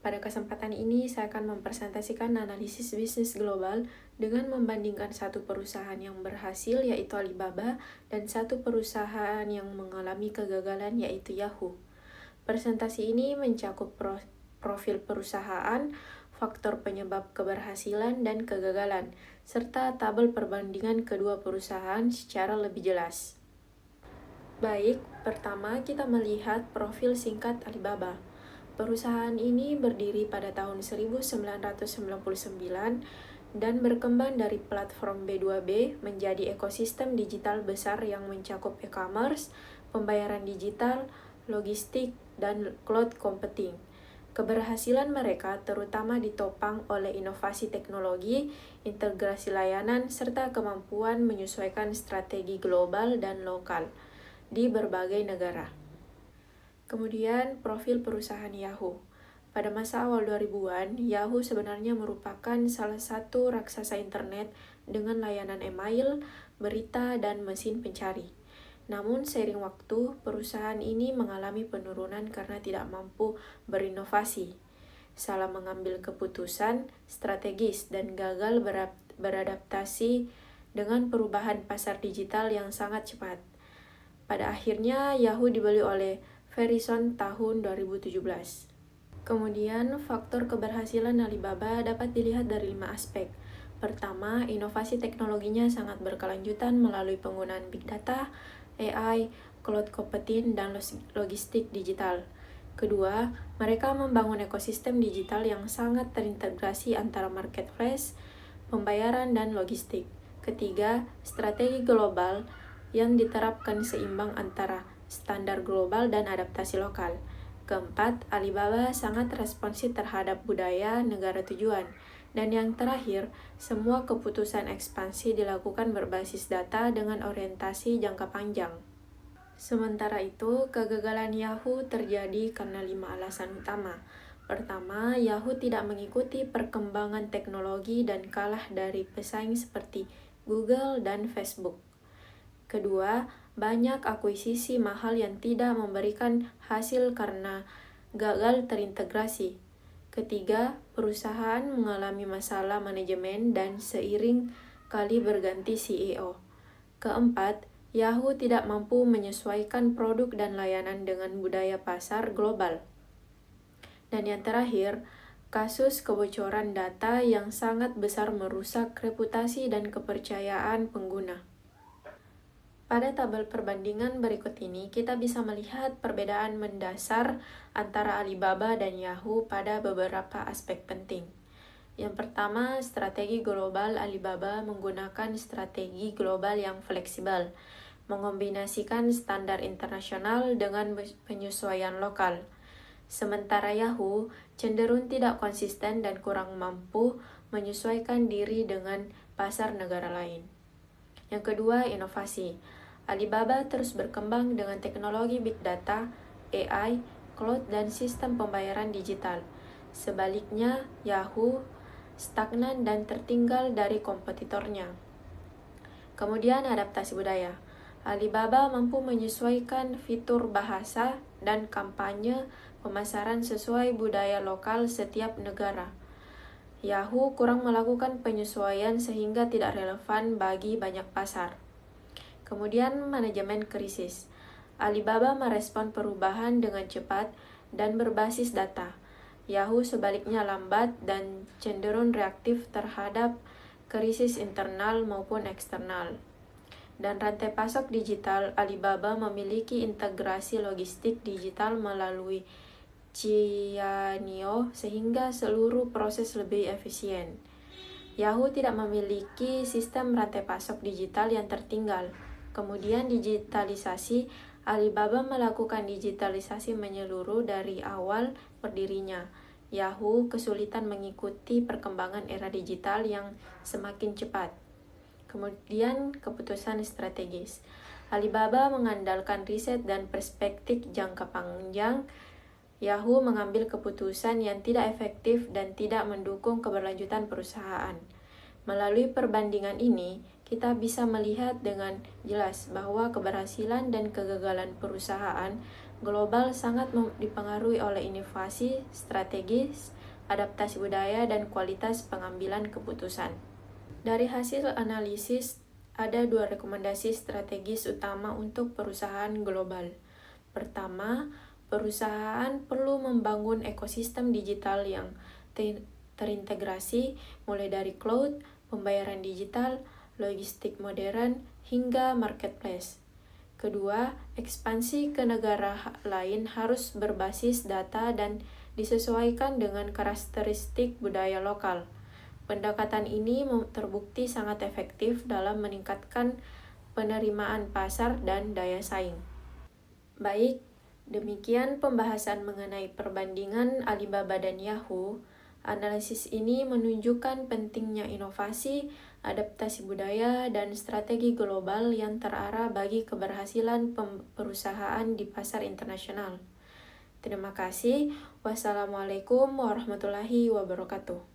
Pada kesempatan ini, saya akan mempresentasikan analisis bisnis global dengan membandingkan satu perusahaan yang berhasil, yaitu Alibaba, dan satu perusahaan yang mengalami kegagalan, yaitu Yahoo. Presentasi ini mencakup profil perusahaan, faktor penyebab keberhasilan dan kegagalan, serta tabel perbandingan kedua perusahaan secara lebih jelas. Baik, pertama kita melihat profil singkat Alibaba. Perusahaan ini berdiri pada tahun 1999 dan berkembang dari platform B2B menjadi ekosistem digital besar yang mencakup e-commerce, pembayaran digital, logistik, dan cloud computing. Keberhasilan mereka terutama ditopang oleh inovasi teknologi, integrasi layanan, serta kemampuan menyesuaikan strategi global dan lokal di berbagai negara. Kemudian, profil perusahaan Yahoo. Pada masa awal 2000-an, Yahoo sebenarnya merupakan salah satu raksasa internet dengan layanan email, berita, dan mesin pencari. Namun, seiring waktu, perusahaan ini mengalami penurunan karena tidak mampu berinovasi, salah mengambil keputusan strategis, dan gagal beradaptasi dengan perubahan pasar digital yang sangat cepat. Pada akhirnya, Yahoo dibeli oleh Verizon tahun 2017. Kemudian, faktor keberhasilan Alibaba dapat dilihat dari 5 aspek. Pertama, inovasi teknologinya sangat berkelanjutan melalui penggunaan big data, AI, cloud computing, dan logistik digital. Kedua, mereka membangun ekosistem digital yang sangat terintegrasi antara marketplace, pembayaran, dan logistik. Ketiga, strategi global yang diterapkan seimbang antara standar global dan adaptasi lokal. Keempat, Alibaba sangat responsif terhadap budaya negara tujuan. Dan yang terakhir, semua keputusan ekspansi dilakukan berbasis data dengan orientasi jangka panjang. Sementara itu, kegagalan Yahoo terjadi karena 5 alasan utama. Pertama, Yahoo tidak mengikuti perkembangan teknologi dan kalah dari pesaing seperti Google dan Facebook. Kedua, banyak akuisisi mahal yang tidak memberikan hasil karena gagal terintegrasi. Ketiga, perusahaan mengalami masalah manajemen dan seiring kali berganti CEO. Keempat, Yahoo tidak mampu menyesuaikan produk dan layanan dengan budaya pasar global. Dan yang terakhir, kasus kebocoran data yang sangat besar merusak reputasi dan kepercayaan pengguna. Pada tabel perbandingan berikut ini, kita bisa melihat perbedaan mendasar antara Alibaba dan Yahoo pada beberapa aspek penting. Yang pertama, strategi global. Alibaba menggunakan strategi global yang fleksibel, mengombinasikan standar internasional dengan penyesuaian lokal. Sementara Yahoo cenderung tidak konsisten dan kurang mampu menyesuaikan diri dengan pasar negara lain. Yang kedua, inovasi. Alibaba terus berkembang dengan teknologi big data, AI, cloud, dan sistem pembayaran digital. Sebaliknya, Yahoo stagnan dan tertinggal dari kompetitornya. Kemudian, adaptasi budaya. Alibaba mampu menyesuaikan fitur bahasa dan kampanye pemasaran sesuai budaya lokal setiap negara. Yahoo kurang melakukan penyesuaian sehingga tidak relevan bagi banyak pasar. Kemudian, manajemen krisis. Alibaba merespon perubahan dengan cepat dan berbasis data. Yahoo sebaliknya lambat dan cenderung reaktif terhadap krisis internal maupun eksternal. Dan rantai pasok digital, Alibaba memiliki integrasi logistik digital melalui Cainiao sehingga seluruh proses lebih efisien. Yahoo tidak memiliki sistem rantai pasok digital yang tertinggal. Kemudian digitalisasi, Alibaba melakukan digitalisasi menyeluruh dari awal berdirinya. Yahoo kesulitan mengikuti perkembangan era digital yang semakin cepat. Kemudian keputusan strategis. Alibaba mengandalkan riset dan perspektif jangka panjang. Yahoo mengambil keputusan yang tidak efektif dan tidak mendukung keberlanjutan perusahaan. Melalui perbandingan ini, kita bisa melihat dengan jelas bahwa keberhasilan dan kegagalan perusahaan global sangat dipengaruhi oleh inovasi, strategis, adaptasi budaya, dan kualitas pengambilan keputusan. Dari hasil analisis, ada 2 rekomendasi strategis utama untuk perusahaan global. Pertama, perusahaan perlu membangun ekosistem digital yang terintegrasi, mulai dari cloud, pembayaran digital, logistik modern, hingga marketplace. Kedua, ekspansi ke negara lain harus berbasis data dan disesuaikan dengan karakteristik budaya lokal. Pendekatan ini terbukti sangat efektif dalam meningkatkan penerimaan pasar dan daya saing. Baik, demikian pembahasan mengenai perbandingan Alibaba dan Yahoo. Analisis ini menunjukkan pentingnya inovasi, adaptasi budaya, dan strategi global yang terarah bagi keberhasilan perusahaan di pasar internasional. Terima kasih. Wassalamualaikum warahmatullahi wabarakatuh.